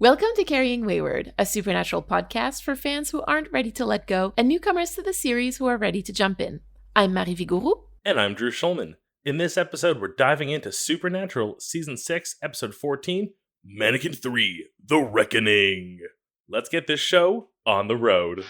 Welcome to Carrying Wayward, a supernatural podcast for fans who aren't ready to let go and newcomers to the series who are ready to jump in. I'm Marie Vigourou. And I'm Drew Schulman. In this episode, we're diving into Supernatural Season 6, Episode 14, Mannequin 3, The Reckoning. Let's get this show on the road.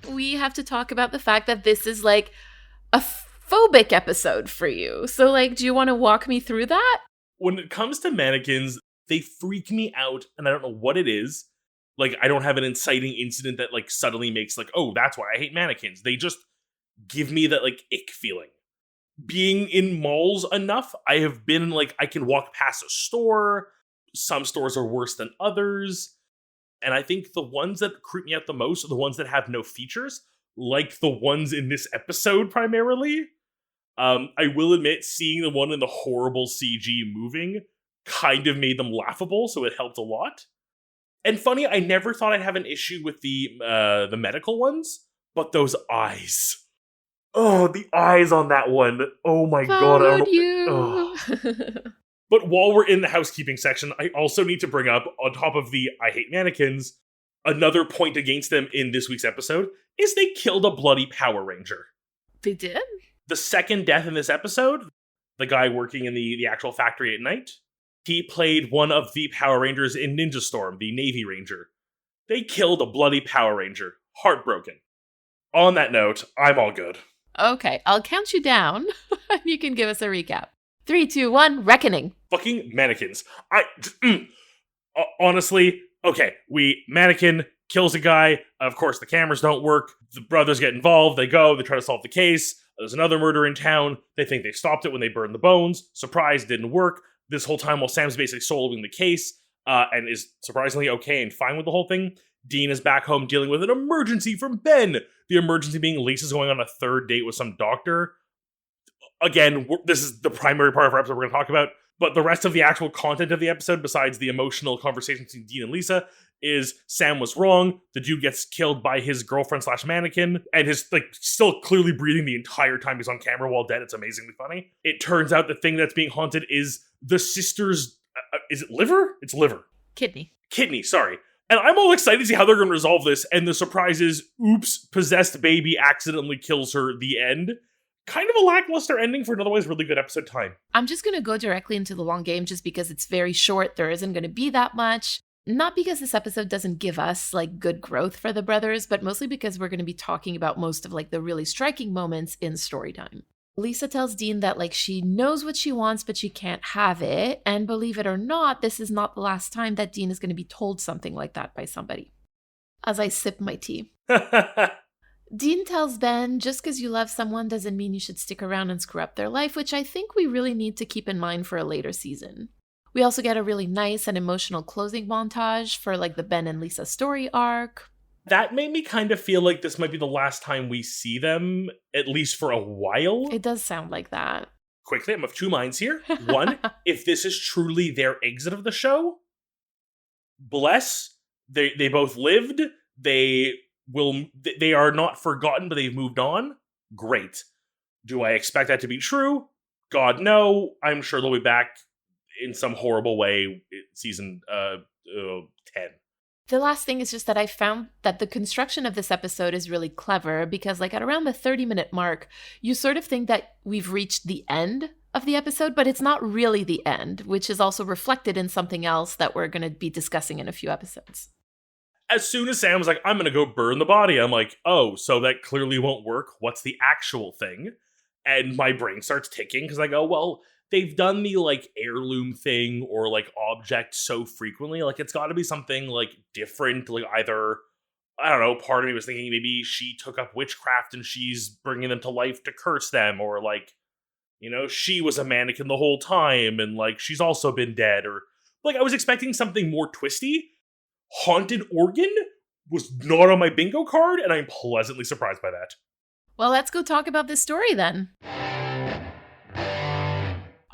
We have to talk about the fact that this is like a phobic episode for you. So do you want to walk me through that? When it comes to mannequins, they freak me out, and I don't know what it is. I don't have an inciting incident that suddenly makes oh, that's why I hate mannequins. They just give me that ick feeling. Being in malls enough, I have been I can walk past a store. Some stores are worse than others. And I think the ones that creep me out the most are the ones that have no features, like the ones in this episode primarily. I will admit, seeing the one in the horrible CG moving kind of made them laughable, so it helped a lot. And funny, I never thought I'd have an issue with the medical ones, but those eyes. Oh, the eyes on that one. Oh my god. You. But while we're in the housekeeping section, I also need to bring up, on top of the I hate mannequins, another point against them in this week's episode is they killed a bloody Power Ranger. They did? The second death in this episode, the guy working in the actual factory at night, he played one of the Power Rangers in Ninja Storm, the Navy Ranger. They killed a bloody Power Ranger. Heartbroken. On that note, I'm all good. Okay, I'll count you down, and you can give us a recap. 3, 2, 1, Reckoning. Fucking mannequins. Honestly, okay, Mannequin kills a guy. Of course, the cameras don't work. The brothers get involved. They go. They try to solve the case. There's another murder in town. They think they stopped it when they burned the bones. Surprise, didn't work. This whole time while Sam's basically soloing the case and is surprisingly okay and fine with the whole thing, Dean is back home dealing with an emergency from Ben. The emergency being Lisa's going on a third date with some doctor. Again, this is the primary part of our episode we're going to talk about, but the rest of the actual content of the episode, besides the emotional conversation between Dean and Lisa, is Sam was wrong, the dude gets killed by his girlfriend/mannequin, and is still clearly breathing the entire time he's on camera while dead. It's amazingly funny. It turns out the thing that's being haunted is the sister's, is it liver? It's liver. Kidney, sorry. And I'm all excited to see how they're going to resolve this, and the surprise is, oops, possessed baby accidentally kills her, the end. Kind of a lackluster ending for an otherwise really good episode time. I'm just going to go directly into the long game just because it's very short. There isn't going to be that much. Not because this episode doesn't give us good growth for the brothers, but mostly because we're going to be talking about most of the really striking moments in story time. Lisa tells Dean that she knows what she wants, but she can't have it. And believe it or not, this is not the last time that Dean is going to be told something like that by somebody. As I sip my tea. Dean tells Ben, just because you love someone doesn't mean you should stick around and screw up their life, which I think we really need to keep in mind for a later season. We also get a really nice and emotional closing montage for the Ben and Lisa story arc. That made me kind of feel like this might be the last time we see them, at least for a while. It does sound like that. Quickly, I'm of two minds here. One, if this is truly their exit of the show, bless. They both lived. They are not forgotten, but they've moved on. Great. Do I expect that to be true? God, no. I'm sure they'll be back in some horrible way in season 10. The last thing is just that I found that the construction of this episode is really clever because at around the 30-minute mark, you sort of think that we've reached the end of the episode, but it's not really the end, which is also reflected in something else that we're going to be discussing in a few episodes. As soon as Sam was like, I'm going to go burn the body, I'm like, oh, so that clearly won't work. What's the actual thing? And my brain starts ticking because I go, well, they've done the heirloom thing or object so frequently. It's got to be something different. Either, I don't know, part of me was thinking maybe she took up witchcraft and she's bringing them to life to curse them. Or she was a mannequin the whole time and she's also been dead. Or I was expecting something more twisty. Haunted organ was not on my bingo card, and I'm pleasantly surprised by that. Well, let's go talk about this story then.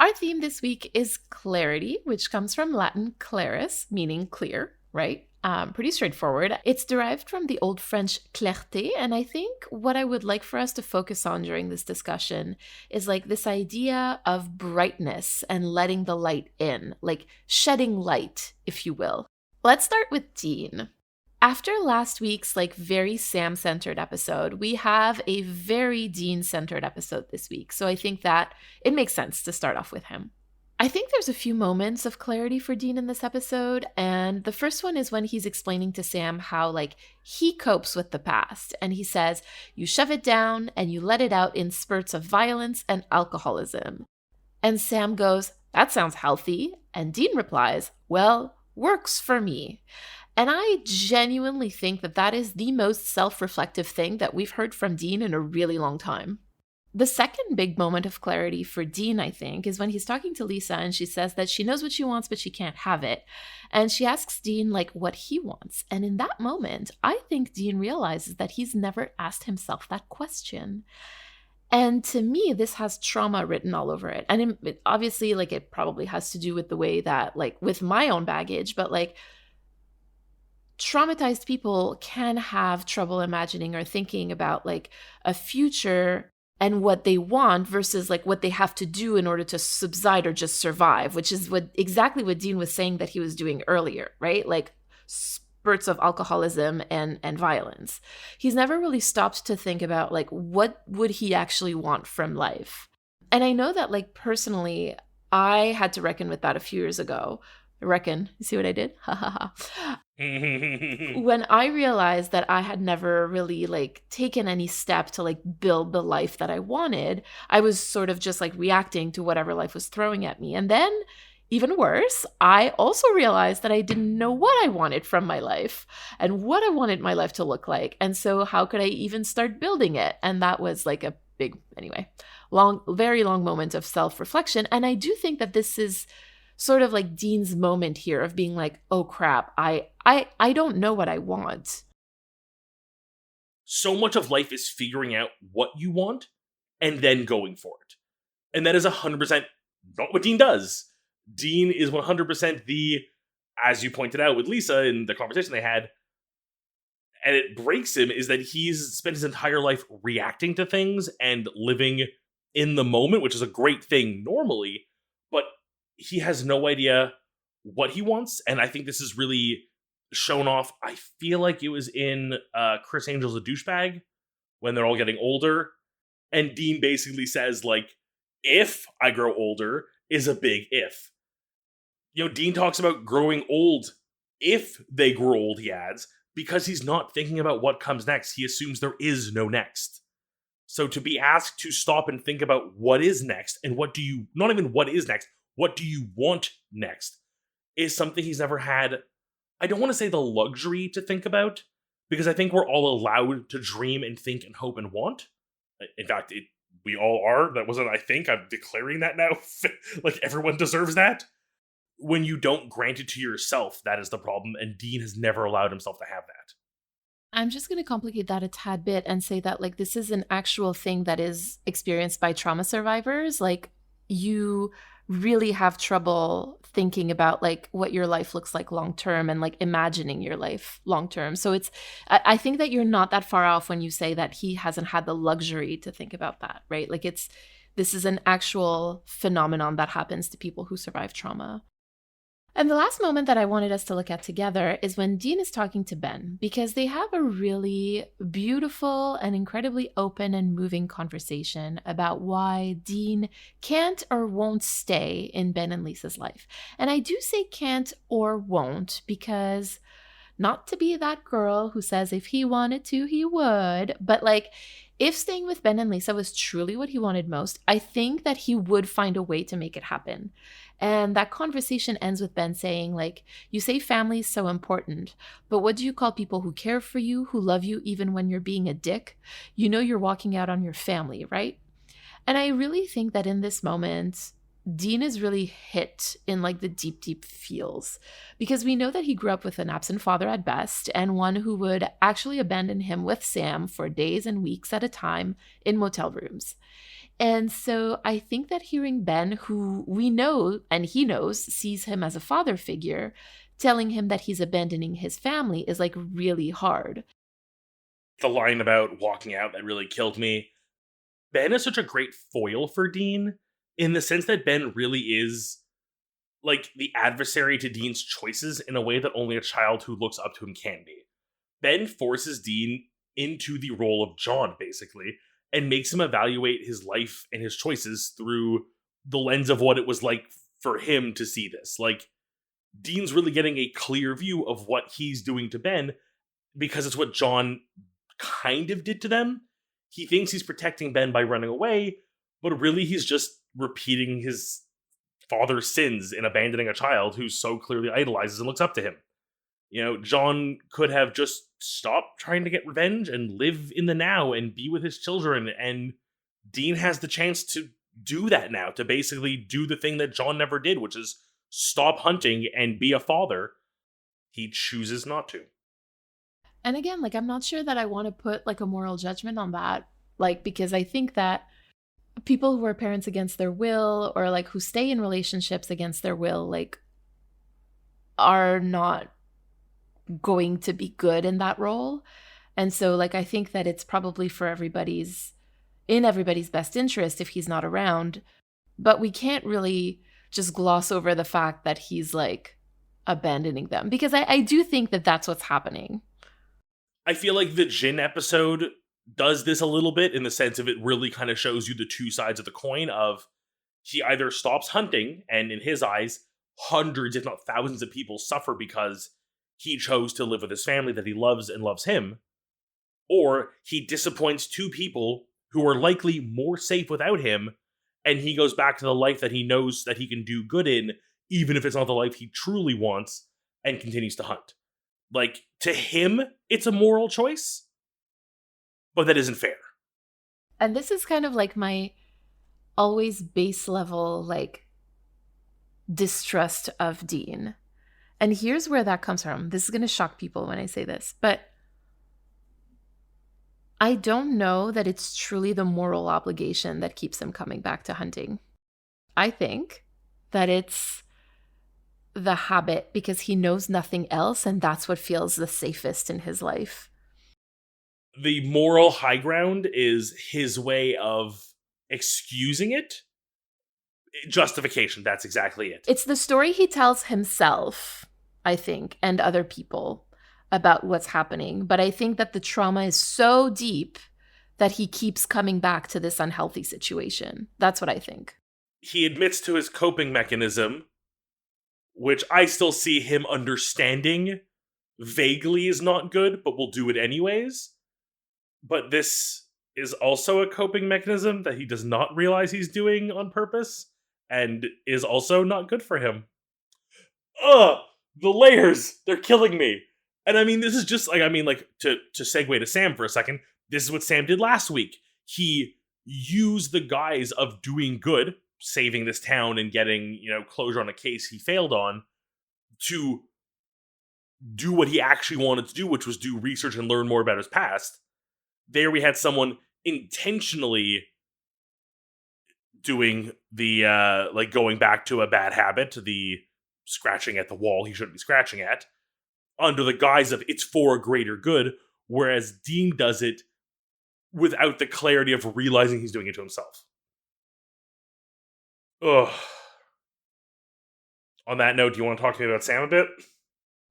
Our theme this week is clarity, which comes from Latin claris, meaning clear, right? Pretty straightforward. It's derived from the Old French clarté, and I think what I would like for us to focus on during this discussion is like this idea of brightness and letting the light in, like shedding light, if you will. Let's start with Dean. After last week's like very Sam-centered episode, we have a very Dean-centered episode this week. So I think that it makes sense to start off with him. I think there's a few moments of clarity for Dean in this episode, and the first one is when he's explaining to Sam how like he copes with the past, and he says, "You shove it down and you let it out in spurts of violence and alcoholism." And Sam goes, "That sounds healthy." And Dean replies, "Well, works for me." And I genuinely think that that is the most self-reflective thing that we've heard from Dean in a really long time. The second big moment of clarity for Dean, I think, is when he's talking to Lisa and she says that she knows what she wants, but she can't have it. And she asks Dean, like, what he wants. And in that moment, I think Dean realizes that he's never asked himself that question. And to me, this has trauma written all over it. And obviously, like, it probably has to do with the way that, like, with my own baggage, but, like, traumatized people can have trouble imagining or thinking about like a future and what they want versus like what they have to do in order to subside or just survive, which is exactly what Dean was saying that he was doing earlier, right? Like spurts of alcoholism and violence. He's never really stopped to think about like what would he actually want from life. And I know that like personally, I had to reckon with that a few years ago. Reckon. You see what I did? Ha ha ha. When I realized that I had never really like taken any step to like build the life that I wanted, I was sort of just like reacting to whatever life was throwing at me. And then even worse, I also realized that I didn't know what I wanted from my life and what I wanted my life to look like. And so how could I even start building it? And that was like a big, anyway, very long moment of self-reflection. And I do think that this is sort of like Dean's moment here of being like, oh crap, I don't know what I want. So much of life is figuring out what you want and then going for it. And that is 100% not what Dean does. Dean is 100% as you pointed out with Lisa in the conversation they had, and it breaks him, is that he's spent his entire life reacting to things and living in the moment, which is a great thing normally, but he has no idea what he wants. And I think this is really shown off. I feel like it was in Chris Angel's A Douchebag when they're all getting older. And Dean basically says, like, if I grow older is a big if. You know, Dean talks about growing old if they grow old, he adds, because he's not thinking about what comes next. He assumes there is no next. So to be asked to stop and think about what is next and not even what is next, what do you want next, is something he's never had, I don't want to say the luxury to think about, because I think we're all allowed to dream and think and hope and want. In fact, we all are. That wasn't I think. I'm declaring that now. Like, everyone deserves that. When you don't grant it to yourself, that is the problem, and Dean has never allowed himself to have that. I'm just going to complicate that a tad bit and say that, like, this is an actual thing that is experienced by trauma survivors. Like, you really have trouble thinking about like what your life looks like long term and like imagining your life long term. So I think that you're not that far off when you say that he hasn't had the luxury to think about that, right? Like this is an actual phenomenon that happens to people who survive trauma. And the last moment that I wanted us to look at together is when Dean is talking to Ben, because they have a really beautiful and incredibly open and moving conversation about why Dean can't or won't stay in Ben and Lisa's life. And I do say can't or won't because not to be that girl who says if he wanted to, he would, but like if staying with Ben and Lisa was truly what he wanted most, I think that he would find a way to make it happen. And that conversation ends with Ben saying, like, you say family is so important, but what do you call people who care for you, who love you even when you're being a dick? You know you're walking out on your family, right? And I really think that in this moment, Dean is really hit in like the deep, deep feels, because we know that he grew up with an absent father at best and one who would actually abandon him with Sam for days and weeks at a time in motel rooms. And so I think that hearing Ben, who we know and he knows sees him as a father figure, telling him that he's abandoning his family is like really hard. The line about walking out that really killed me. Ben is such a great foil for Dean in the sense that Ben really is like the adversary to Dean's choices in a way that only a child who looks up to him can be. Ben forces Dean into the role of John, basically, and makes him evaluate his life and his choices through the lens of what it was like for him to see this. Like, Dean's really getting a clear view of what he's doing to Ben because it's what John kind of did to them. He thinks he's protecting Ben by running away, but really he's just repeating his father's sins in abandoning a child who so clearly idolizes and looks up to him. You know, John could have just stopped trying to get revenge and live in the now and be with his children, and Dean has the chance to do that now, to basically do the thing that John never did, which is stop hunting and be a father. He chooses not to. And again, like, I'm not sure that I want to put like a moral judgment on that, like, because I think that people who are parents against their will, or like who stay in relationships against their will, like, are not going to be good in that role. And so like I think that it's probably for everybody's best interest if he's not around, but we can't really just gloss over the fact that he's like abandoning them, because I do think that that's what's happening. I feel like the Jin episode does this a little bit in the sense of it really kind of shows you the two sides of the coin of he either stops hunting, and in his eyes, hundreds, if not thousands of people suffer because he chose to live with his family that he loves and loves him, or he disappoints two people who are likely more safe without him, and he goes back to the life that he knows that he can do good in, even if it's not the life he truly wants, and continues to hunt. Like, to him, it's a moral choice, but that isn't fair. And this is kind of like my always base level, like, distrust of Dean. And here's where that comes from. This is going to shock people when I say this, but I don't know that it's truly the moral obligation that keeps him coming back to hunting. I think that it's the habit because he knows nothing else, and that's what feels the safest in his life. The moral high ground is his way of excusing it. Justification, that's exactly it. It's the story he tells himself, I think, and other people about what's happening. But I think that the trauma is so deep that he keeps coming back to this unhealthy situation. That's what I think. He admits to his coping mechanism, which I still see him understanding vaguely is not good, but will do it anyways. But this is also a coping mechanism that he does not realize he's doing on purpose, and is also not good for him. Ugh! The layers! They're killing me! And I mean, this is just like, to segue to Sam for a second, this is what Sam did last week. He used the guise of doing good, saving this town and getting, closure on a case he failed on, to do what he actually wanted to do, which was do research and learn more about his past. There we had someone intentionally doing the, going back to a bad habit, the scratching at the wall he shouldn't be scratching at, under the guise of it's for a greater good, whereas Dean does it without the clarity of realizing he's doing it to himself. Ugh. On that note, do you want to talk to me about Sam a bit?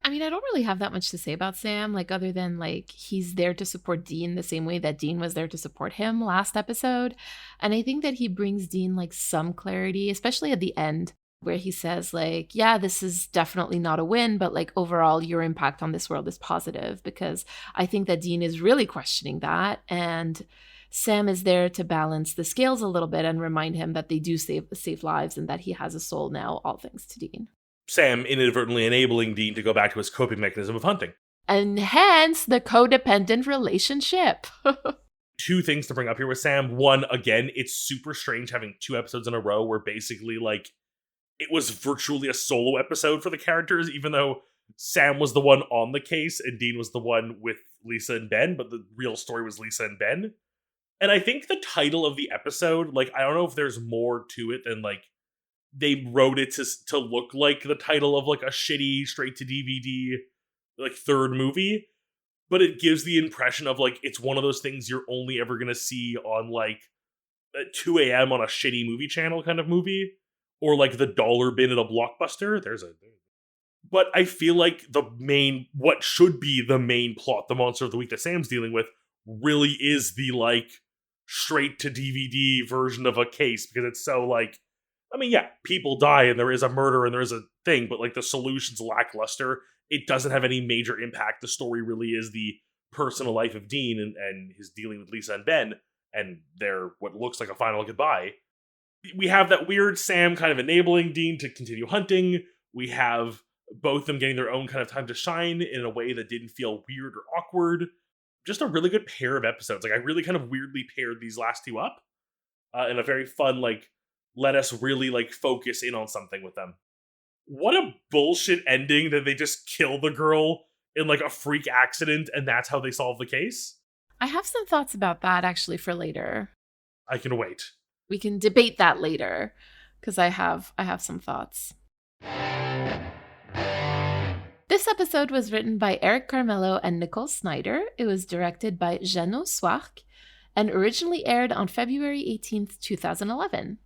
I mean, I don't really have that much to say about Sam, like, other than, like, he's there to support Dean the same way that Dean was there to support him last episode. And I think that he brings Dean, like, some clarity, especially at the end, where he says, like, yeah, this is definitely not a win, but, like, overall, your impact on this world is positive. Because I think that Dean is really questioning that. And Sam is there to balance the scales a little bit and remind him that they do save lives and that he has a soul now, all thanks to Dean. Sam inadvertently enabling Dean to go back to his coping mechanism of hunting. And hence the codependent relationship. Two things to bring up here with Sam. One, again, it's super strange having 2 episodes in a row where basically, like, it was virtually a solo episode for the characters, even though Sam was the one on the case and Dean was the one with Lisa and Ben, but the real story was Lisa and Ben. And I think the title of the episode, like, I don't know if there's more to it than like they wrote it to look like the title of like a shitty straight to DVD like third movie, but it gives the impression of like it's one of those things you're only ever gonna see on like at 2 a.m. on a shitty movie channel kind of movie, or like the dollar bin at a Blockbuster. But I feel like what should be the main plot, the monster of the week that Sam's dealing with, really is the like straight to DVD version of a case, because it's so like, I mean, yeah, people die and there is a murder and there is a thing, but like the solution's lackluster. It doesn't have any major impact. The story really is the personal life of Dean and his dealing with Lisa and Ben and their what looks like a final goodbye. We have that weird Sam kind of enabling Dean to continue hunting. We have both of them getting their own kind of time to shine in a way that didn't feel weird or awkward. Just a really good pair of episodes. Like, I really kind of weirdly paired these last two up in a very fun, like, let us really, like, focus in on something with them. What a bullshit ending that they just kill the girl in, like, a freak accident and that's how they solve the case. I have some thoughts about that actually for later. I can wait. We can debate that later because I have some thoughts. This episode was written by Eric Carmelo and Nicole Snyder. It was directed by Jeannot Swark and originally aired on February 18th, 2011.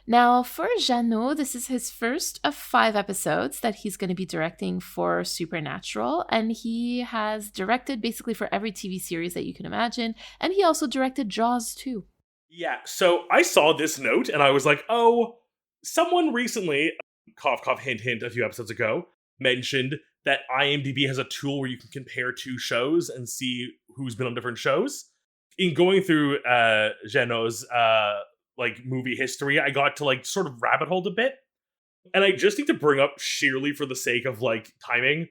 Now, for Jeannot, this is his first of 5 episodes that he's going to be directing for Supernatural, and he has directed basically for every TV series that you can imagine, and he also directed Jaws too. Yeah, so I saw this note and I was like, oh, someone recently, cough, cough, hint, hint, a few episodes ago, mentioned that IMDb has a tool where you can compare 2 shows and see who's been on different shows. In going through Jeannot's like movie history, I got to like sort of rabbit hole a bit. And I just need to bring up sheerly for the sake of like timing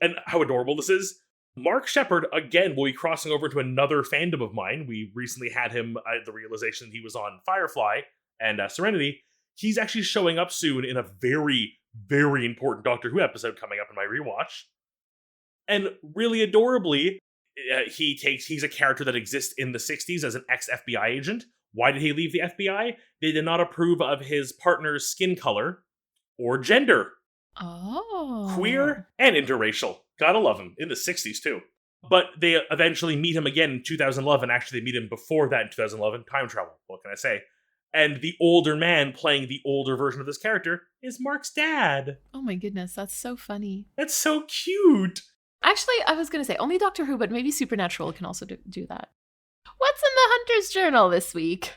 and how adorable this is. Mark Shepard, again, will be crossing over to another fandom of mine. We recently had him the realization he was on Firefly and Serenity. He's actually showing up soon in a very, very important Doctor Who episode coming up in my rewatch. And really adorably, he's a character that exists in the 60s as an ex-FBI agent. Why did he leave the FBI? They did not approve of his partner's skin color or gender. Oh. Queer and interracial. Gotta love him. In the 60s, too. But they eventually meet him again in 2011. Actually, they meet him before that in 2011. Time travel. What can I say? And the older man playing the older version of this character is Mark's dad. Oh my goodness, that's so funny. That's so cute. Actually, I was going to say only Doctor Who, but maybe Supernatural can also do that. What's in the Hunter's Journal this week?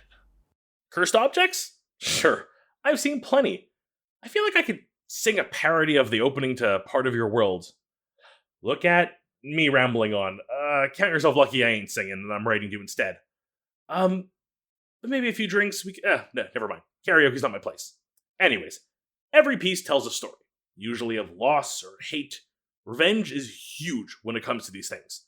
Cursed objects? Sure. I've seen plenty. I feel like I could sing a parody of the opening to Part of Your World. Look at me rambling on. Count yourself lucky I ain't singing and I'm writing to you instead. Maybe a few drinks. No, never mind. Karaoke's not my place. Anyways, every piece tells a story, usually of loss or hate. Revenge is huge when it comes to these things.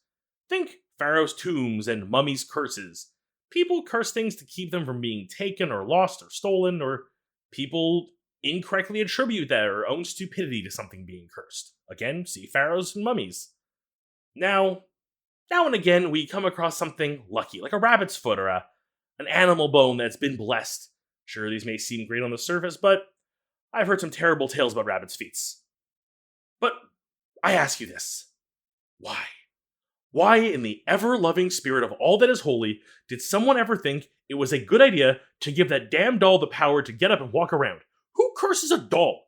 Think pharaoh's tombs and mummies' curses. People curse things to keep them from being taken or lost or stolen, or people incorrectly attribute their own stupidity to something being cursed. Again, see pharaohs and mummies. Now and again, we come across something lucky, like a rabbit's foot or an animal bone that's been blessed. Sure, these may seem great on the surface, but I've heard some terrible tales about rabbits' feet. But I ask you this. Why? Why, in the ever-loving spirit of all that is holy, did someone ever think it was a good idea to give that damn doll the power to get up and walk around? Who curses a doll?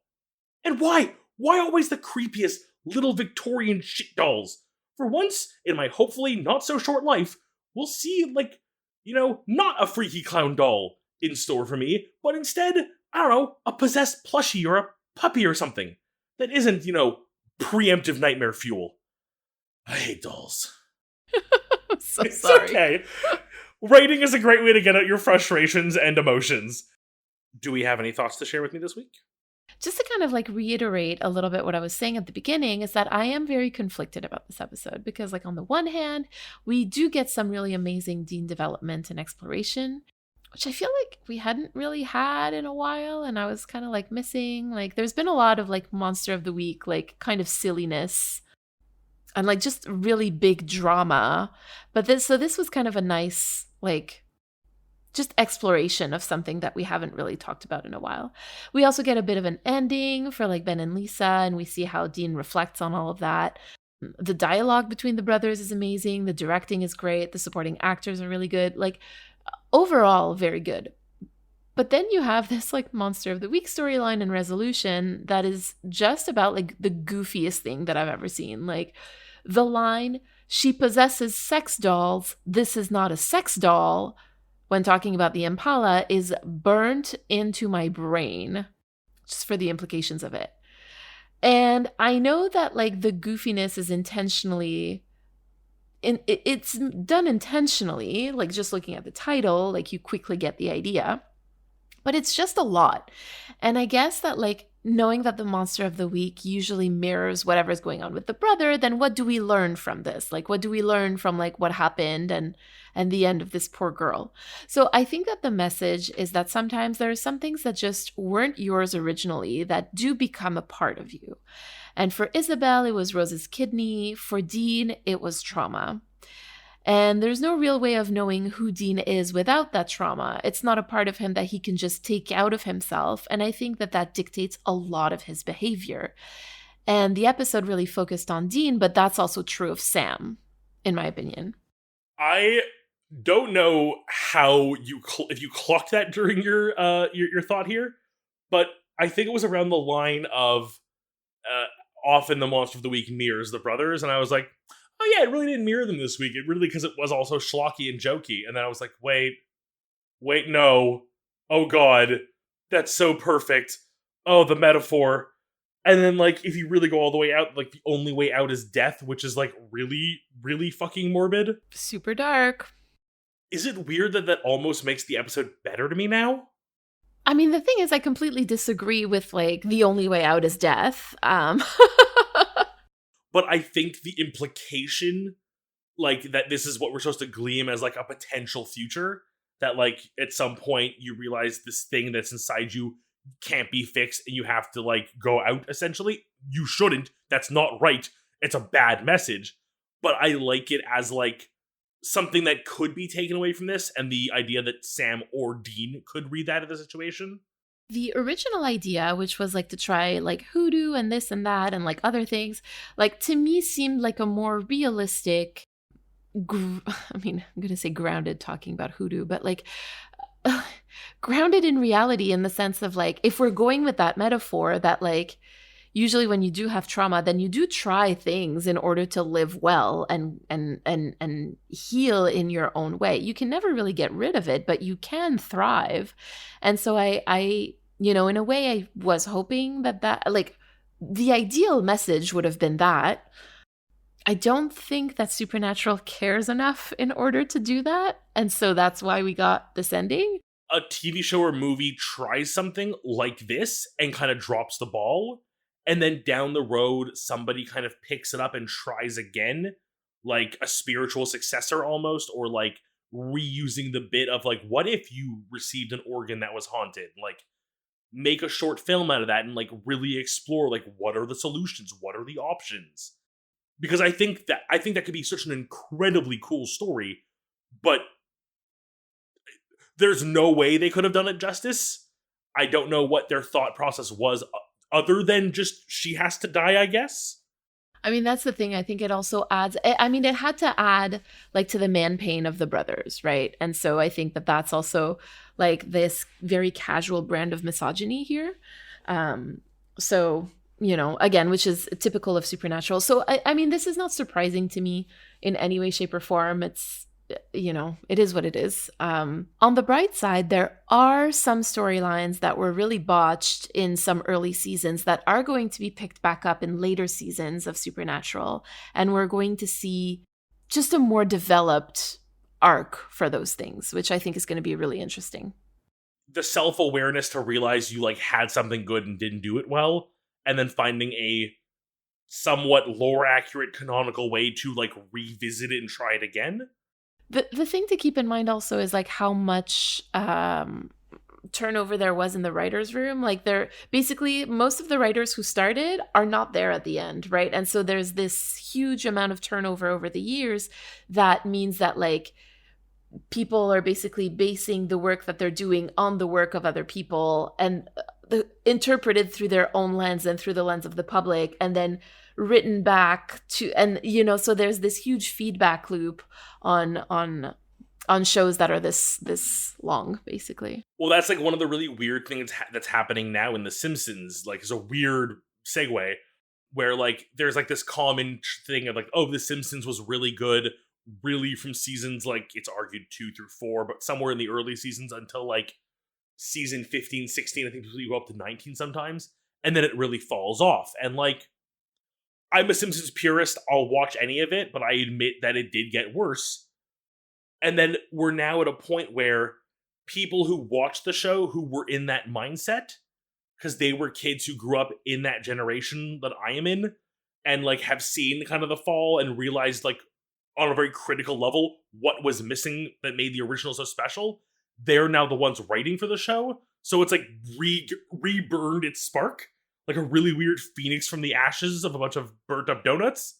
And why? Why always the creepiest little Victorian shit dolls? For once, in my hopefully not-so-short life, we'll see, like, not a freaky clown doll in store for me, but instead, I don't know, a possessed plushie or a puppy or something that isn't, preemptive nightmare fuel. I hate dolls. I'm so it's sorry. Okay. Writing is a great way to get out your frustrations and emotions. Do we have any thoughts to share with me this week? Just to kind of like reiterate a little bit what I was saying at the beginning is that I am very conflicted about this episode because like on the one hand, we do get some really amazing Dean development and exploration, which I feel like we hadn't really had in a while. And I was kind of like missing, like there's been a lot of like Monster of the Week, like kind of silliness and like just really big drama. But this was kind of a nice like just exploration of something that we haven't really talked about in a while. We also get a bit of an ending for like Ben and Lisa, and we see how Dean reflects on all of that. The dialogue between the brothers is amazing. The directing is great. The supporting actors are really good. Like overall, very good. But then you have this like Monster of the Week storyline and resolution that is just about like the goofiest thing that I've ever seen. Like the line, "She possesses sex dolls. This is not a sex doll," when talking about the Impala, is burnt into my brain just for the implications of it. And I know that like the goofiness is it's done intentionally, like just looking at the title, like you quickly get the idea. But it's just a lot. And I guess that like knowing that the Monster of the Week usually mirrors whatever's going on with the brother, then what do we learn from this? Like what do we learn from like what happened and the end of this poor girl? So I think that the message is that sometimes there are some things that just weren't yours originally that do become a part of you. And for Isabel, it was Rose's kidney. For Dean, it was trauma. And there's no real way of knowing who Dean is without that trauma. It's not a part of him that he can just take out of himself. And I think that that dictates a lot of his behavior. And the episode really focused on Dean, but that's also true of Sam, in my opinion. I don't know how if you clocked that during your thought here, but I think it was around the line of often the Monster of the Week mirrors the brothers, and I was like, oh yeah, it really didn't mirror them this week. It really, because it was also schlocky and jokey. And then I was like, wait, no. Oh god, that's so perfect. Oh, the metaphor. And then like, if you really go all the way out, like the only way out is death, which is like really, really fucking morbid. Super dark. Is it weird that that almost makes the episode better to me now? I mean, the thing is, I completely disagree with like the only way out is death. But I think the implication, like, that this is what we're supposed to glean as, like, a potential future, that, like, at some point you realize this thing that's inside you can't be fixed and you have to, like, go out, essentially. You shouldn't. That's not right. It's a bad message. But I like it as, like, something that could be taken away from this, and the idea that Sam or Dean could read that in the situation. The original idea, which was like to try like hoodoo and this and that and like other things, like to me seemed like a more realistic, I mean, I'm going to say grounded talking about hoodoo, but like grounded in reality in the sense of like, if we're going with that metaphor that like, usually when you do have trauma, then you do try things in order to live well and heal in your own way. You can never really get rid of it, but you can thrive. And so I you know, in a way I was hoping that like the ideal message would have been that. I don't think that Supernatural cares enough in order to do that. And so that's why we got this ending. A TV show or movie tries something like this and kind of drops the ball, and then down the road, somebody kind of picks it up and tries again, like a spiritual successor almost, or like reusing the bit of like, what if you received an organ that was haunted? Like, make a short film out of that and like really explore like, what are the solutions? What are the options? Because I think that could be such an incredibly cool story, but there's no way they could have done it justice. I don't know what their thought process was, other than just she has to die, I guess. I mean, that's the thing. I think it also adds, I mean, it had to add like to the man pain of the brothers, right? And so I think that that's also like this very casual brand of misogyny here. So, you know, again, which is typical of Supernatural. So, I mean, this is not surprising to me in any way, shape, or form. It's, you know, it is what it is. On the bright side, there are some storylines that were really botched in some early seasons that are going to be picked back up in later seasons of Supernatural. And we're going to see just a more developed arc for those things, which I think is going to be really interesting. The self-awareness to realize you like had something good and didn't do it well, and then finding a somewhat lore accurate canonical way to like revisit it and try it again. The thing to keep in mind also is like how much turnover there was in the writers' room. Like there basically most of the writers who started are not there at the end, right? And so there's this huge amount of turnover over the years that means that like people are basically basing the work that they're doing on the work of other people, and interpreted through their own lens and through the lens of the public, and then written back to, and so there's this huge feedback loop on shows that are this long, basically. Well, that's like one of the really weird things that's happening now in The Simpsons. Like, it's a weird segue where like there's like this common thing of like, oh, The Simpsons was really good, really from seasons like it's argued 2 through 4, but somewhere in the early seasons until like season 15, 16. I think people go up to 19 sometimes, and then it really falls off. And like, I'm a Simpsons purist. I'll watch any of it, but I admit that it did get worse. And then we're now at a point where people who watch the show who were in that mindset, because they were kids who grew up in that generation that I am in, and like have seen kind of the fall and realized like on a very critical level what was missing that made the original so special, they're now the ones writing for the show. So it's like reburned its spark, like a really weird phoenix from the ashes of a bunch of burnt up donuts.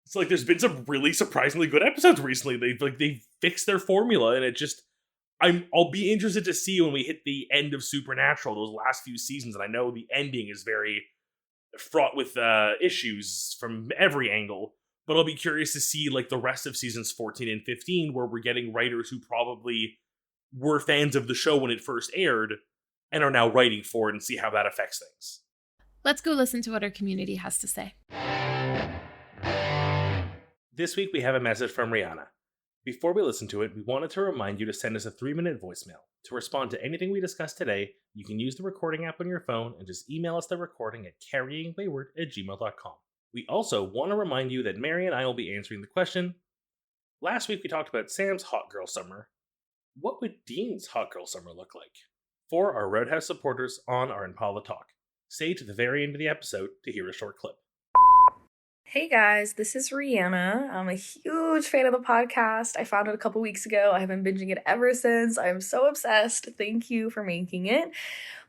It's like there's been some really surprisingly good episodes recently. They've fixed their formula, and it just I'll be interested to see when we hit the end of Supernatural, those last few seasons. And I know the ending is very fraught with issues from every angle, but I'll be curious to see like the rest of seasons 14 and 15, where we're getting writers who probably were fans of the show when it first aired and are now writing for it, and see how that affects things. Let's go listen to what our community has to say. This week we have a message from Rihanna. Before we listen to it, we wanted to remind you to send us a 3-minute voicemail. To respond to anything we discussed today, you can use the recording app on your phone and just email us the recording at carryingwayward@gmail.com. We also want to remind you that Mary and I will be answering the question. Last week we talked about Sam's hot girl summer. What would Dean's hot girl summer look like? For our Roadhouse supporters on our Impala Talk, stay to the very end of the episode to hear a short clip. Hey guys, this is Rihanna. I'm a huge fan of the podcast. I found it a couple weeks ago. I have been binging it ever since. I'm so obsessed. Thank you for making it.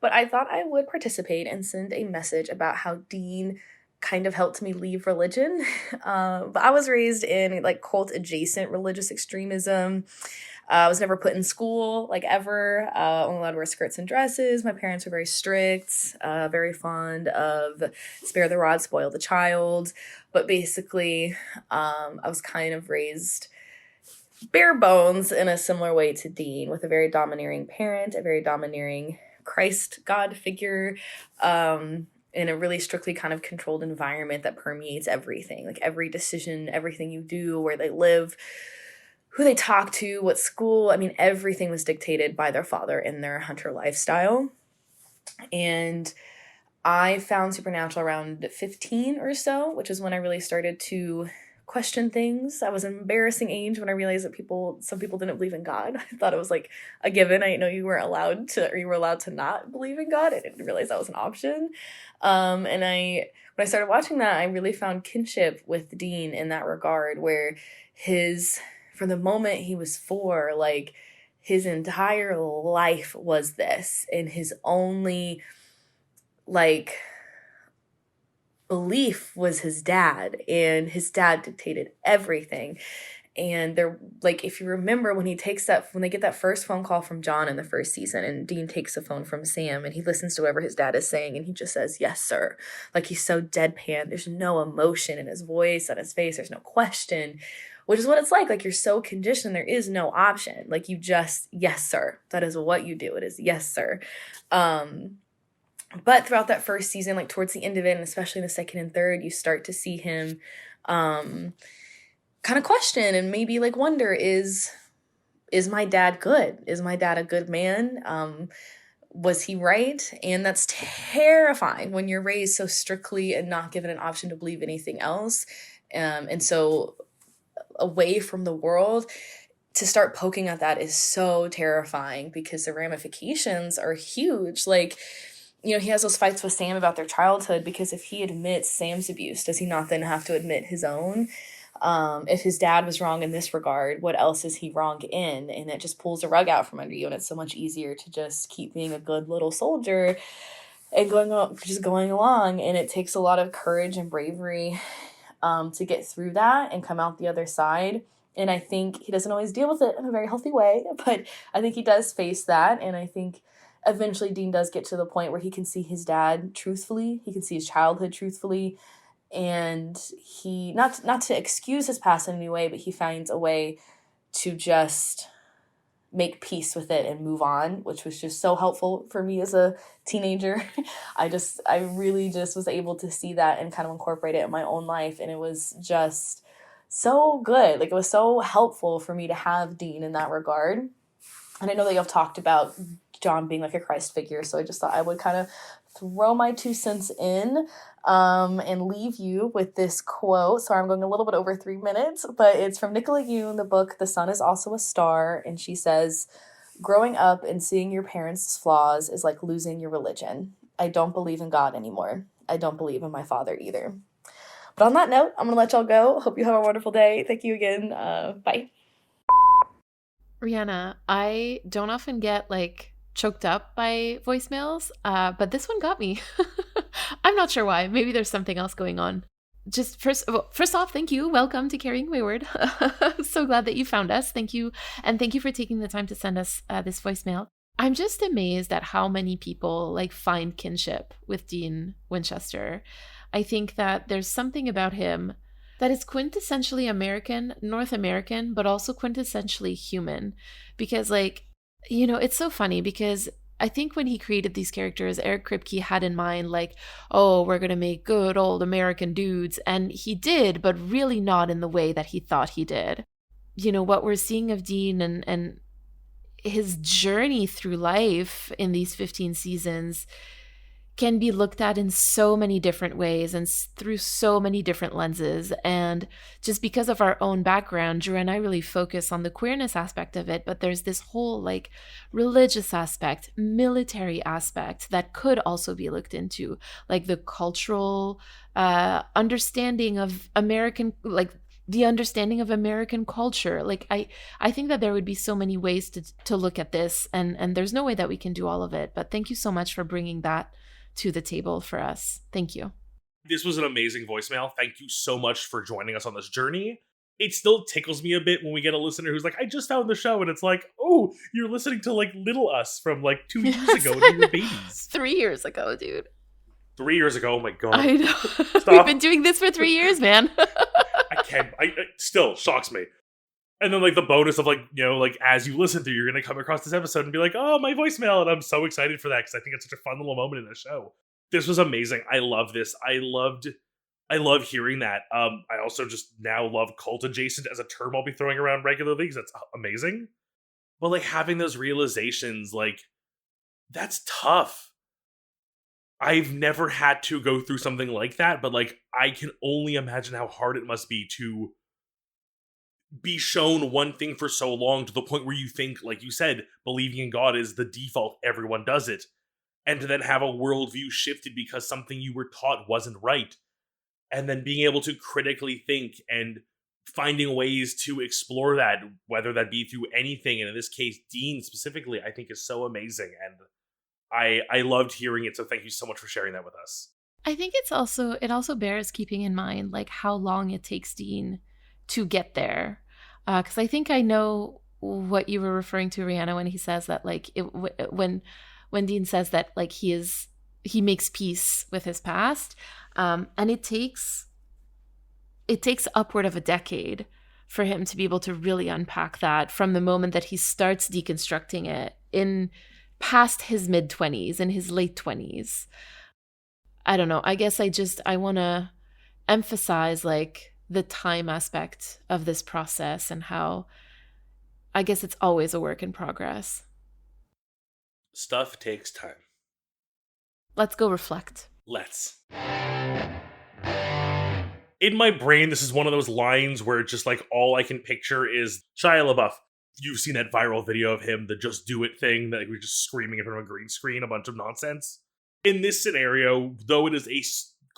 But I thought I would participate and send a message about how Dean kind of helped me leave religion. But I was raised in like cult adjacent religious extremism. I was never put in school, like ever. Only allowed to wear skirts and dresses. My parents were very strict, very fond of spare the rod, spoil the child. But basically, I was kind of raised bare bones in a similar way to Dean, with a very domineering parent, a very domineering Christ God figure, in a really strictly kind of controlled environment that permeates everything, like every decision, everything you do, where they live, who they talk to, what school. I mean, everything was dictated by their father in their hunter lifestyle. And I found Supernatural around 15 or so, which is when I really started to question things. I was an embarrassing age when I realized that some people didn't believe in God. I thought it was like a given. I didn't know you weren't allowed to, or you were allowed to not believe in God. I didn't realize that was an option. And when I started watching that, I really found kinship with Dean in that regard, where from the moment he was 4, like his entire life was this, and his only like belief was his dad, and his dad dictated everything. And they're like, if you remember when they get that first phone call from John in the first season, and Dean takes a phone from Sam, and he listens to whatever his dad is saying, and he just says, "Yes, sir." Like, he's so deadpan. There's no emotion in his voice, on his face. There's no question, which is what it's like. Like, you're so conditioned. There is no option. Like, you just, "Yes, sir." That is what you do. It is, "Yes, sir." But throughout that first season, like towards the end of it, and especially in the second and third, you start to see him kind of question and maybe like wonder, is my dad good? Is my dad a good man? Was he right? And that's terrifying when you're raised so strictly and not given an option to believe anything else. And so away from the world, to start poking at that is so terrifying, because the ramifications are huge. Like, he has those fights with Sam about their childhood, because if he admits Sam's abuse, does he not then have to admit his own? If his dad was wrong in this regard, what else is he wrong in? And it just pulls the rug out from under you, and it's so much easier to just keep being a good little soldier and going along. And it takes a lot of courage and bravery to get through that and come out the other side And I think he doesn't always deal with it in a very healthy way, but I think he does face that. And I think eventually Dean does get to the point where he can see his dad truthfully. He can see his childhood truthfully. And he, not to excuse his past in any way, but he finds a way to just make peace with it and move on, which was just so helpful for me as a teenager. I really just was able to see that and kind of incorporate it in my own life. And it was just so good. Like, it was so helpful for me to have Dean in that regard. And I know that y'all talked about John being like a Christ figure, so I just thought I would kind of throw my 2 cents in and leave you with this quote. Sorry, I'm going a little bit over 3 minutes, but it's from Nicola Yoon, the book The Sun is Also a Star, and she says, "Growing up and seeing your parents' flaws is like losing your religion. I don't believe in God anymore. I don't believe in my father either." But on that note, I'm going to let y'all go. Hope you have a wonderful day. Thank you again. Bye. Rihanna, I don't often get like choked up by voicemails, but this one got me. I'm not sure why. Maybe there's something else going on. Just first off, thank you. Welcome to Carrying Wayward. So glad that you found us. Thank you. And thank you for taking the time to send us this voicemail. I'm just amazed at how many people like find kinship with Dean Winchester. I think that there's something about him that is quintessentially American, North American, but also quintessentially human. Because like, you know, it's so funny because I think when he created these characters, Eric Kripke had in mind like, oh, we're going to make good old American dudes. And he did, but really not in the way that he thought he did. You know, what we're seeing of Dean and his journey through life in these 15 seasons can be looked at in so many different ways and through so many different lenses. And just because of our own background, Drew and I really focus on the queerness aspect of it, but there's this whole like religious aspect, military aspect that could also be looked into, like the cultural understanding of American, like the understanding of American culture. Like I think that there would be so many ways to look at this, and there's no way that we can do all of it. But thank you so much for bringing that to the table for us. Thank you. This was an amazing voicemail. Thank you so much for joining us on this journey. It still tickles me a bit when we get a listener who's like, I just found the show, and it's like, oh, you're listening to like Little Us from like 2 years ago when we were babies. 3 years ago, dude. 3 years ago, oh my god. I know. We've been doing this for 3 years, man. I can't, it still shocks me. And then like the bonus of like, you know, like as you listen through, you're going to come across this episode and be like, oh, my voicemail. And I'm so excited for that because I think it's such a fun little moment in the show. This was amazing. I love this. I love hearing that. I also just now love cult adjacent as a term I'll be throwing around regularly because that's amazing. But like having those realizations, like that's tough. I've never had to go through something like that, but like I can only imagine how hard it must be to be shown one thing for so long to the point where you think, like you said, believing in God is the default, everyone does it. And to then have a worldview shifted because something you were taught wasn't right. And then being able to critically think and finding ways to explore that, whether that be through anything, and in this case, Dean specifically, I think is so amazing. And I loved hearing it, so thank you so much for sharing that with us. I think it also bears keeping in mind like how long it takes Dean to get there, because I think I know what you were referring to, Rihanna, when he says that like when Dean says that like he makes peace with his past, and it takes upward of a decade for him to be able to really unpack that from the moment that he starts deconstructing it in past his mid-20s and his late 20s. I don't know. I guess I want to emphasize like the time aspect of this process and how I guess it's always a work in progress. Stuff takes time. Let's go reflect. Let's. In my brain, this is one of those lines where just like all I can picture is Shia LaBeouf. You've seen that viral video of him, the just do it thing that we're just screaming in front of a green screen, a bunch of nonsense. In this scenario, though it is a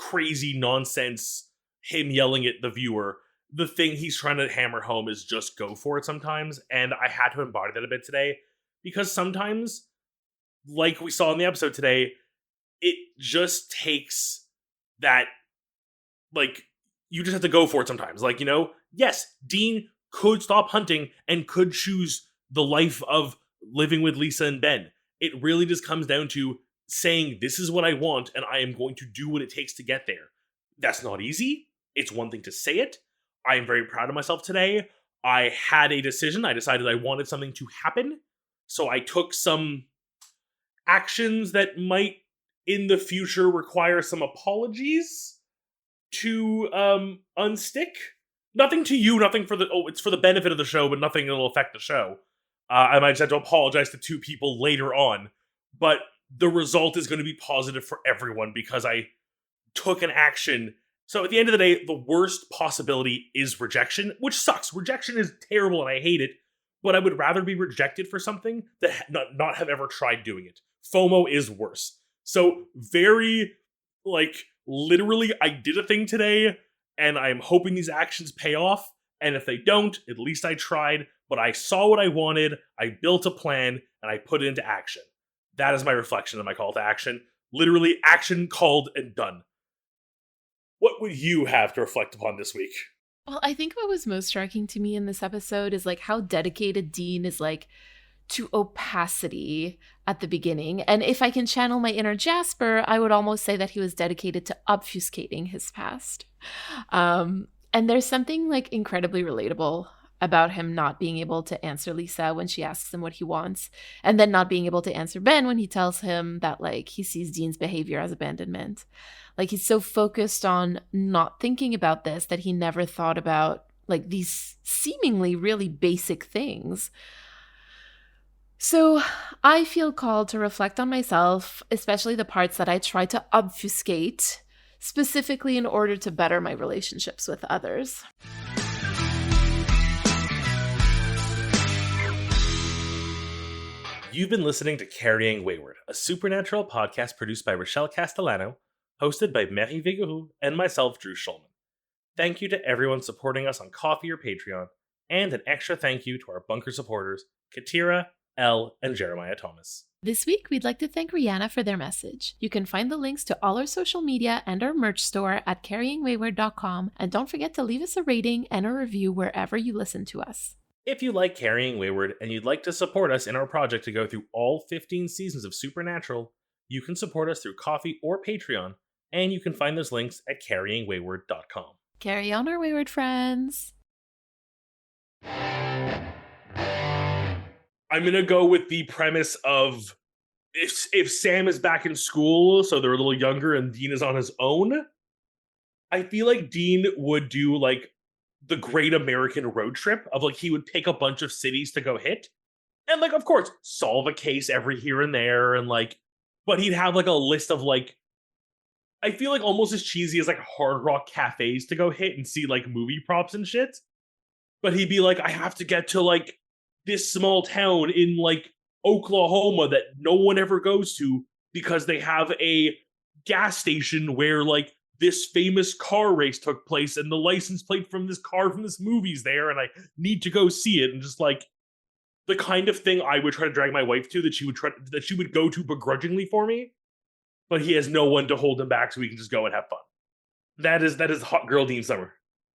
crazy nonsense, him yelling at the viewer, the thing he's trying to hammer home is just go for it sometimes. And I had to embody that a bit today because sometimes, like we saw in the episode today, it just takes that, like, you just have to go for it sometimes. Like, you know, yes, Dean could stop hunting and could choose the life of living with Lisa and Ben. It really just comes down to saying, this is what I want, and I am going to do what it takes to get there. That's not easy. It's one thing to say it. I am very proud of myself today. I had a decision. I decided I wanted something to happen. So I took some actions that might in the future require some apologies to unstick. Nothing to you, nothing for it's for the benefit of the show, but nothing that'll affect the show. I might just have to apologize to 2 people later on, but the result is going to be positive for everyone because I took an action. So at the end of the day, the worst possibility is rejection, which sucks. Rejection is terrible and I hate it, but I would rather be rejected for something than not have ever tried doing it. FOMO is worse. So very, literally, I did a thing today, and I'm hoping these actions pay off, and if they don't, at least I tried, but I saw what I wanted, I built a plan, and I put it into action. That is my reflection of my call to action. Literally, action called and done. What would you have to reflect upon this week? Well, I think what was most striking to me in this episode is how dedicated Dean is to opacity at the beginning. And if I can channel my inner Jasper, I would almost say that he was dedicated to obfuscating his past. And there's something incredibly relatable about him not being able to answer Lisa when she asks him what he wants, and then not being able to answer Ben when he tells him that he sees Dean's behavior as abandonment. He's so focused on not thinking about this that he never thought about these seemingly really basic things. So I feel called to reflect on myself, especially the parts that I try to obfuscate, specifically in order to better my relationships with others. You've been listening to Carrying Wayward, a supernatural podcast produced by Rochelle Castellano, hosted by Marie Vigouroux and myself, Drew Schulman. Thank you to everyone supporting us on Ko-fi or Patreon, and an extra thank you to our bunker supporters, Katira, Elle, and Jeremiah Thomas. This week, we'd like to thank Rihanna for their message. You can find the links to all our social media and our merch store at carryingwayward.com, and don't forget to leave us a rating and a review wherever you listen to us. If you like Carrying Wayward and you'd like to support us in our project to go through all 15 seasons of Supernatural, you can support us through Ko-fi or Patreon, and you can find those links at carryingwayward.com. Carry on, our wayward friends. I'm going to go with the premise of if Sam is back in school, so they're a little younger and Dean is on his own, I feel like Dean would do the great American road trip of he would pick a bunch of cities to go hit and of course solve a case every here and there and but he'd have a list of I feel almost as cheesy as Hard Rock cafes to go hit and see movie props and shit, but he'd be I have to get to this small town in Oklahoma that no one ever goes to because they have a gas station where this famous car race took place and the license plate from this car from this movie's there and I need to go see it, and just the kind of thing I would try to drag my wife to that she would go to begrudgingly for me, but he has no one to hold him back so we can just go and have fun. That is Hot Girl Dean Summer.